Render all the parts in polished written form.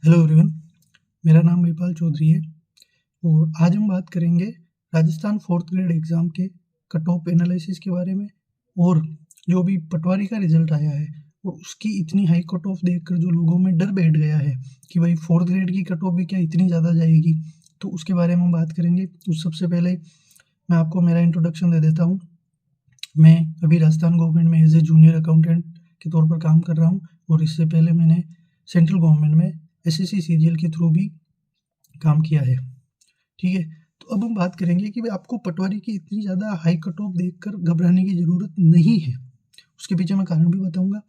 Hello everyone, मेरा नाम महिपाल चौधरी है और आज हम बात करेंगे राजस्थान फोर्थ ग्रेड एग्ज़ाम के कट ऑफ एनालिसिस के बारे में। और जो अभी पटवारी का रिजल्ट आया है और उसकी इतनी हाई कट ऑफ देखकर जो लोगों में डर बैठ गया है कि भाई फोर्थ ग्रेड की कट ऑफ भी क्या इतनी ज़्यादा जाएगी, तो उसके बारे में हम बात करेंगे। उस सबसे पहले मैं आपको मेरा इंट्रोडक्शन दे देता हूँ। मैं अभी राजस्थान गवर्नमेंट में एज ए जूनियर अकाउंटेंट के तौर पर काम कर रहा हूँ और इससे पहले मैंने सेंट्रल गवर्नमेंट में एसएससी सीजीएल के थ्रू भी काम किया है। ठीक है, तो अब हम बात करेंगे कि भाई आपको पटवारी की इतनी ज़्यादा हाई कट ऑफ देखकर घबराने की ज़रूरत नहीं है। उसके पीछे मैं कारण भी बताऊंगा।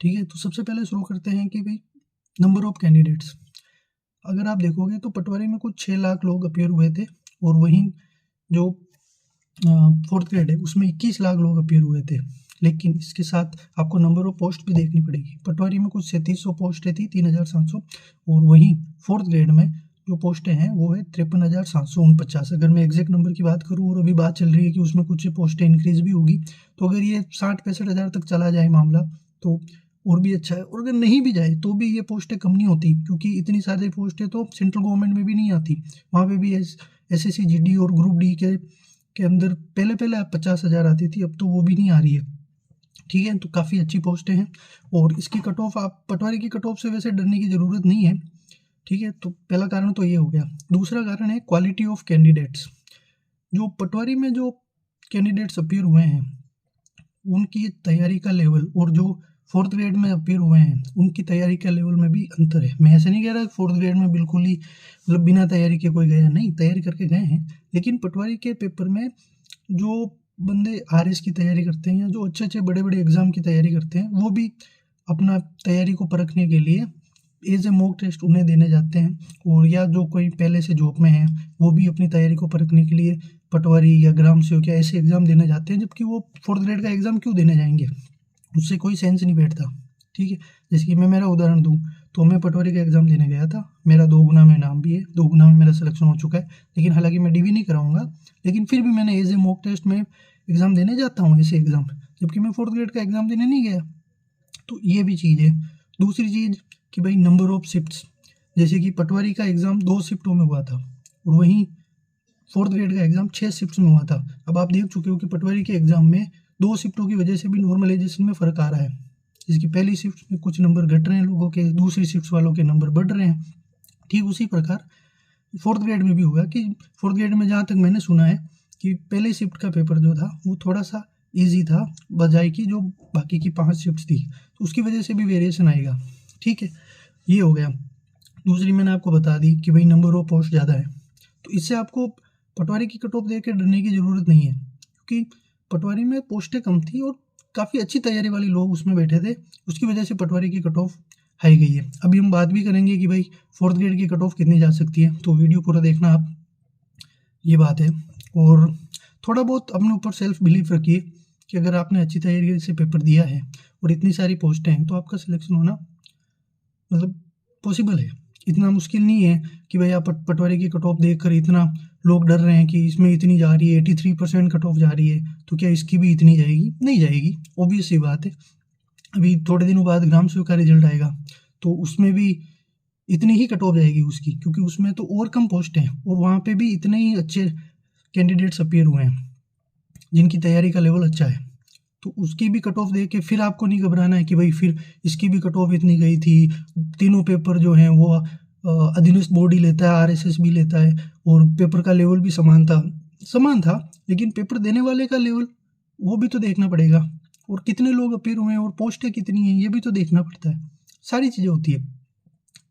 ठीक है, तो सबसे पहले शुरू करते हैं कि भाई नंबर ऑफ कैंडिडेट्स। अगर आप देखोगे तो पटवारी में कुछ 6 लाख लोग अपीयर हुए थे और वहीं जो फोर्थ ग्रेड है उसमें 21 लाख लोग अपीयर हुए थे। लेकिन इसके साथ आपको नंबर ऑफ पोस्ट भी देखनी पड़ेगी। पटवारी में कुछ 3700 पोस्टें थी, 3700, और वहीं फोर्थ ग्रेड में जो पोस्टें हैं वो है 53,749। अगर मैं एग्जैक्ट नंबर की बात करूँ, और अभी बात चल रही है कि उसमें कुछ पोस्टें इंक्रीज भी होगी, तो अगर ये 60-65 हज़ार तक चला जाए मामला तो और भी अच्छा है। और अगर नहीं भी जाए तो भी ये पोस्टें कम नहीं होती, क्योंकि इतनी सारी पोस्टें तो सेंट्रल गवर्नमेंट में भी नहीं आती। वहाँ पे भी एसएससी जीडी और ग्रुप डी के अंदर पहले 50,000 आती थी, अब तो वो भी नहीं आ रही है। ठीक है, तो काफ़ी अच्छी पोस्टें हैं और इसकी कट ऑफ, आप पटवारी की कट ऑफ से वैसे डरने की ज़रूरत नहीं है। ठीक है, तो पहला कारण तो ये हो गया। दूसरा कारण है क्वालिटी ऑफ कैंडिडेट्स। जो पटवारी में जो कैंडिडेट्स अपीयर हुए हैं उनकी तैयारी का लेवल और जो फोर्थ ग्रेड में अपीयर हुए हैं उनकी तैयारी का लेवल में भी अंतर है। मैं ऐसे नहीं कह रहा फोर्थ ग्रेड में बिल्कुल ही मतलब बिना तैयारी के कोई गया, नहीं, तैयारी करके गए हैं। लेकिन पटवारी के पेपर में जो बंदे आरएस की तैयारी करते हैं या जो अच्छे अच्छे बड़े बड़े एग्जाम की तैयारी करते हैं वो भी अपना तैयारी को परखने के लिए एज ए मॉक टेस्ट उन्हें देने जाते हैं। और या जो कोई पहले से जॉब में है वो भी अपनी तैयारी को परखने के लिए पटवारी या ग्राम सेवक या ऐसे एग्जाम देने जाते हैं, जबकि वो फोर्थ ग्रेड का एग्जाम क्यों देने जाएंगे, उससे कोई सेंस नहीं बैठता। ठीक है, जैसे कि मैं मेरा उदाहरण दूं तो मैं पटवारी का एग्ज़ाम देने गया था। मेरा 2 गुना में नाम भी है, 2 गुना में मेरा सिलेक्शन हो चुका है। लेकिन हालांकि मैं डीवी नहीं कराऊंगा, लेकिन फिर भी मैंने एज ए मॉक टेस्ट में एग्ज़ाम देने जाता हूँ ऐसे एग्ज़ाम, जबकि मैं फोर्थ ग्रेड का एग्ज़ाम देने नहीं गया। तो ये भी चीज़ है। दूसरी चीज़ कि भाई नंबर ऑफ शिफ्ट्स, जैसे कि पटवारी का एग्ज़ाम 2 शिफ्टों में हुआ था और वहीं फोर्थ ग्रेड का एग्ज़ाम 6 शिफ्ट्स में हुआ था। अब आप देख चुके हो कि पटवारी के एग्ज़ाम में 2 शिफ्टों की वजह से भी नॉर्मलाइजेशन में फ़र्क आ रहा है। जिसकी पहली शिफ्ट में कुछ नंबर घट रहे हैं लोगों के, दूसरी शिफ्ट वालों के नंबर बढ़ रहे हैं। ठीक उसी प्रकार फोर्थ ग्रेड में भी हुआ कि फोर्थ ग्रेड में जहाँ तक मैंने सुना है कि पहले शिफ्ट का पेपर जो था वो थोड़ा सा ईजी था बजाय कि जो बाकी की 5 शिफ्ट थी, तो उसकी वजह से भी वेरिएशन आएगा। ठीक है, ये हो गया। दूसरी मैंने आपको बता दी कि भाई नंबर ऑफ पोस्ट ज़्यादा है, तो इससे आपको पटवारी की कट ऑफ देख के डरने की ज़रूरत नहीं है, क्योंकि पटवारी में पोस्टें कम थी और काफ़ी अच्छी तैयारी वाले लोग उसमें बैठे थे। उसकी वजह से पटवारी की कट ऑफ हाई गई है। अभी हम बात भी करेंगे कि भाई फोर्थ ग्रेड की कट ऑफ कितनी जा सकती है, तो वीडियो पूरा देखना आप, ये बात है। और थोड़ा बहुत अपने ऊपर सेल्फ बिलीफ रखिए कि अगर आपने अच्छी तैयारी से पेपर दिया है और इतनी सारी पोस्टें हैं तो आपका सिलेक्शन होना मतलब पॉसिबल है। इतना मुश्किल नहीं है कि भाई आप पटवारी की कट ऑफ देख कर इतना लोग डर रहे हैं कि इसमें इतनी जा रही है, 83% कट ऑफ जा रही है, तो क्या इसकी भी इतनी जाएगी? नहीं जाएगी, ऑब्वियस सी बात है। अभी थोड़े दिनों बाद ग्राम सेवक का रिजल्ट आएगा तो उसमें भी इतनी ही कट ऑफ जाएगी उसकी, क्योंकि उसमें तो और कम पोस्ट हैं और वहाँ पे भी इतने ही अच्छे कैंडिडेट्स अपीयर हुए हैं जिनकी तैयारी का लेवल अच्छा है। तो उसकी भी कट ऑफ देख के फिर आपको नहीं घबराना है कि भाई फिर इसकी भी कट ऑफ इतनी गई थी। तीनों पेपर जो हैं वो अधीनस्थ बोर्ड ही लेता है, आरएसएस भी लेता है, और पेपर का लेवल भी समान था, लेकिन पेपर देने वाले का लेवल वो भी तो देखना पड़ेगा, और कितने लोग अपीयर हुए हैं और पोस्टें कितनी हैं ये भी तो देखना पड़ता है। सारी चीज़ें होती है।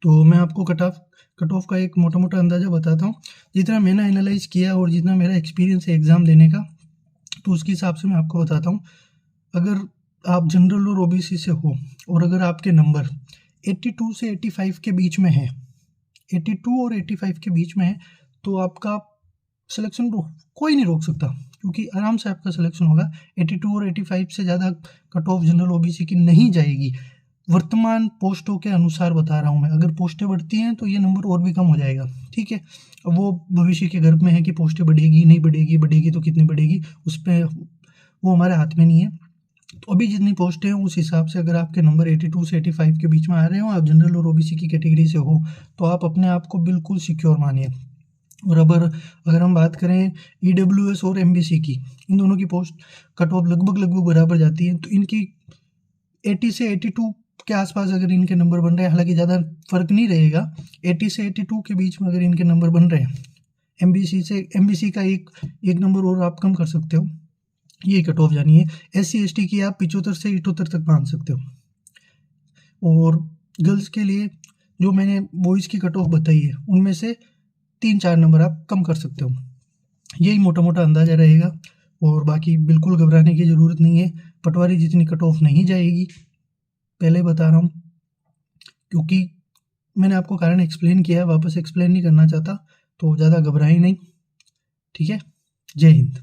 तो मैं आपको कट ऑफ का एक मोटा मोटा अंदाज़ा बताता हूँ। जितना मैंने एनालाइज किया और जितना मेरा एक्सपीरियंस है एग्ज़ाम देने का, तो उसके हिसाब से मैं आपको बताता हूँ। अगर आप जनरल और ओबीसी से हो और अगर आपके नंबर 82 से 85 के बीच में है, 82 और 85 के बीच में है, तो आपका सिलेक्शन कोई नहीं रोक सकता, क्योंकि आराम से आपका सिलेक्शन होगा। 82 और 85 से ज़्यादा कट ऑफ जनरल ओबीसी की नहीं जाएगी। वर्तमान पोस्टों के अनुसार बता रहा हूँ मैं, अगर पोस्टें बढ़ती हैं तो ये नंबर और भी कम हो जाएगा। ठीक है, अब वो भविष्य के गर्भ में है कि पोस्टें बढ़ेगी नहीं बढ़ेगी, बढ़ेगी तो कितनी बढ़ेगी, उस पर वो हमारे हाथ में नहीं है। अभी जितनी पोस्टें हैं उस हिसाब से अगर आपके नंबर 82 से 85 के बीच में आ रहे हो, आप जनरल और ओबीसी की कैटेगरी से हो, तो आप अपने आप को बिल्कुल सिक्योर मानिए। और अगर हम बात करें ईडब्ल्यूएस और एमबीसी की, इन दोनों की पोस्ट कट ऑफ लगभग बराबर जाती है, तो इनकी 80 से 82 के आसपास अगर इनके नंबर बन रहे हैं, हालांकि ज़्यादा फर्क नहीं रहेगा, 80 से 82 के बीच में अगर इनके नंबर बन रहे हैं, एमबीसी का एक नंबर और आप कम कर सकते हो, ये कट ऑफ जानी है। SC ST की आप 75 से 78 तक मान सकते हो। और गर्ल्स के लिए जो मैंने बॉयज़ की कट ऑफ बताई है, उनमें से 3-4 नंबर आप कम कर सकते हो। यही मोटा मोटा अंदाज़ा रहेगा, और बाकी बिल्कुल घबराने की ज़रूरत नहीं है। पटवारी जितनी कट ऑफ नहीं जाएगी, पहले बता रहा हूँ, क्योंकि मैंने आपको कारण एक्सप्लेन किया है, वापस एक्सप्लेन नहीं करना चाहता, तो ज़्यादा घबराएं नहीं। ठीक है, जय हिंद।